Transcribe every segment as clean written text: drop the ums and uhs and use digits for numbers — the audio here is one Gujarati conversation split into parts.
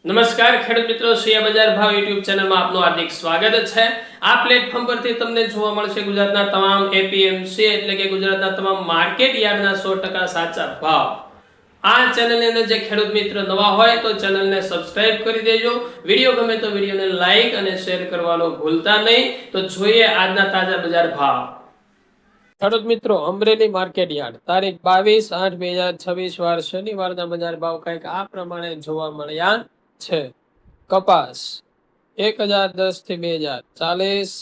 નમસ્કાર ખેડૂત મિત્રો, શેર બજાર ભાવ યુટ્યુબ ચેનલમાં આપનું હાર્દિક સ્વાગત છે। આ પ્લેટફોર્મ પરથી તમને જોવા મળશે ગુજરાતના તમામ એપીએમસી એટલે કે ગુજરાતના તમામ માર્કેટ યાર્ડના 100% સાચા ભાવ। આ ચેનલની અંદર જે ખેડૂત મિત્ર નવા હોય તો ચેનલને સબસ્ક્રાઇબ કરી દેજો। વિડીયો ગમે તો વિડીયોને લાઈક અને શેર કરવાનું ભૂલતા નહીં। તો જોઈએ આજના તાજા બજાર ભાવ। ખેડૂત મિત્રો, અમરેલી માર્કેટ યાર્ડ તારીખ 22/8/2026 વાર શનિવારના બજાર ભાવ કંઈક આ પ્રમાણે જોવા મળ્યા છે। કપાસ 1010 થી 2040,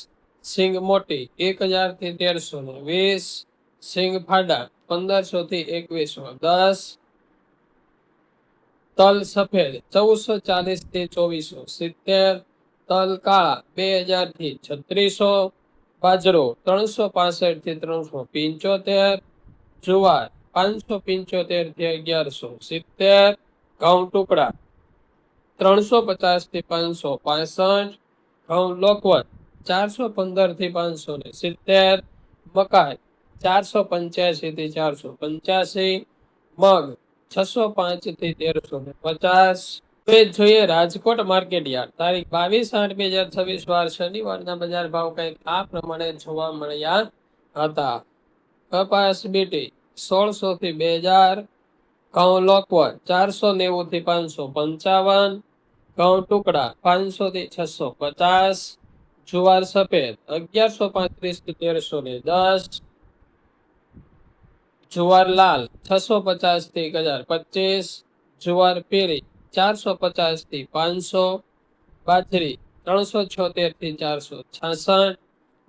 સિંગ મોટી 1000 થી 1320, સિંગ ફાડા 1500 થી 2110, તલ સફેદ 1440 થી 2470, તલ કાળા 2000 થી 3600, બાજરો 365 થી 375, જુવાર 575 થી 1170, ઘઉં ટુકડા 350 થી 565, ઘઉં લોકવટ 415 થી 570, મકાઈ 485 થી 485, મગ 605 થી 1350। હવે જોઈએ રાજકોટ માર્કેટ યાર્ડ તારીખ 22/8/2026 વાર શનિવારના બજાર ભાવ કંઈક આ પ્રમાણે જોવા મળ્યા હતા। કપાસ બીટી 1600 થી 2000, ઘઉં લોકવટ 490 થી 555, ઘઉં ટુકડા 500 થી 650, જુવાર સફેદ 1135 થી 1310, જુવાર લાલ 650 થી 1025, જુવાર પીળી 450 થી 500, બાજરી 376 થી 466,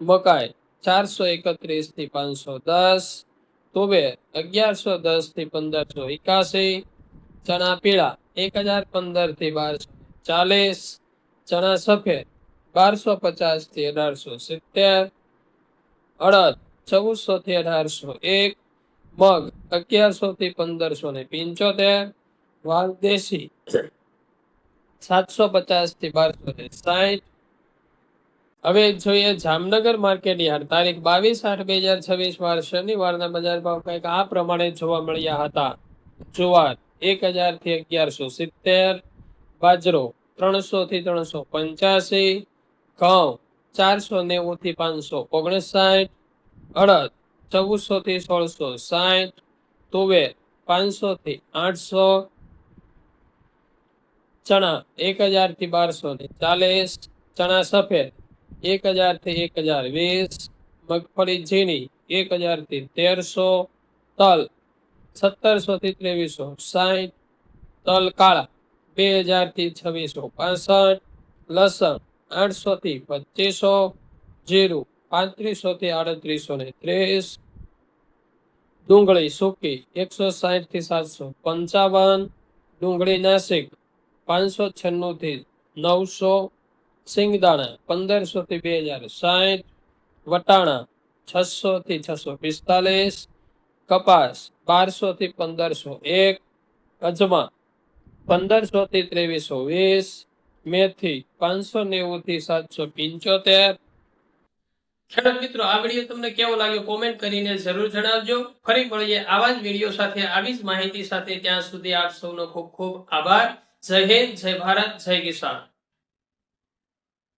મકાઈ 431 થી 510, તુવેર 1110 થી 1581, ચણા પીળા 1015 થી 1240, ચણા સફેદ 1250 થી 1870, અડદ 1400 થી 1801, મગ 1100 થી 1575, વાલ દેશી 750 થી 1260। હવે જોઈએ જામનગર માર્કેટ યાર્ડ તારીખ 22/8/2026 વાર શનિવારના બજાર ભાવ કંઈક આ પ્રમાણે જોવા મળ્યા હતા। જુવાર 1000 થી 1170, બાજરો 300 થી 385, ઘઉં 490 થી 559, અડદ 1400 થી 1660, તુવેર 500 થી 800, ચણા 1000 થી 1240, ચણા સફેદ 1000 થી 1020, મગફળી ઝીણી 1000 થી 1300, તલ 1700 થી 2360, તલ કાળા 2000 થી 2665, લસણ 800 થી 2500, જીરું 3500 થી 3830, ડુંગળી સૂકી 160 થી 755, ડુંગળી નાસિક 596 થી 900, સિંગદાણા 1500 થી 2060, વટાણા 600 થી 645, કપાસ 1200 થી 1501, અજમા 1500 થી 2320, મેથી 590 થી 775। ખેડૂત મિત્રો, આ વિડીયો તમને કેવો લાગ્યો કોમેન્ટ કરીને જરૂર જણાવજો। ફરી મળીએ આવા જ વિડીયો સાથે, આવી જ માહિતી સાથે। ત્યાં સુધી આપ સૌનો ખૂબ ખૂબ આભાર। જય હિન્દ, જય ભારત, જય કિસાન।